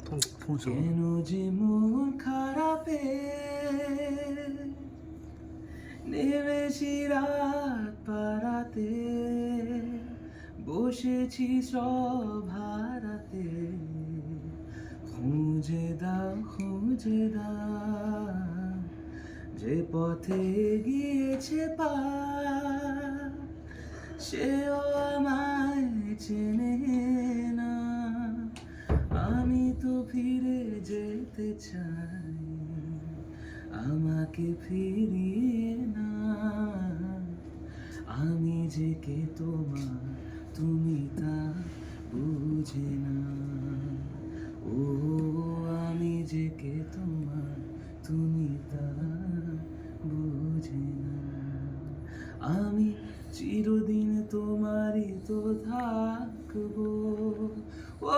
কেন যে মন খারাপে নেমেছি রাত পারাতে, বসেছি সব হারাতে, খুঁজে দাও যে পথে গিয়েছে পা, সেও আমায় চেনে না। আমি তো ফিরে যেতে চাই, আমাকে ফিরিয়ে না। আমি যে কে তোমার, তুমি তা বুঝে না। ও আমি যে কে তোমার, তুমি তা বুঝে না। আমি চিরদিন তোমারই তো থাকবো। ও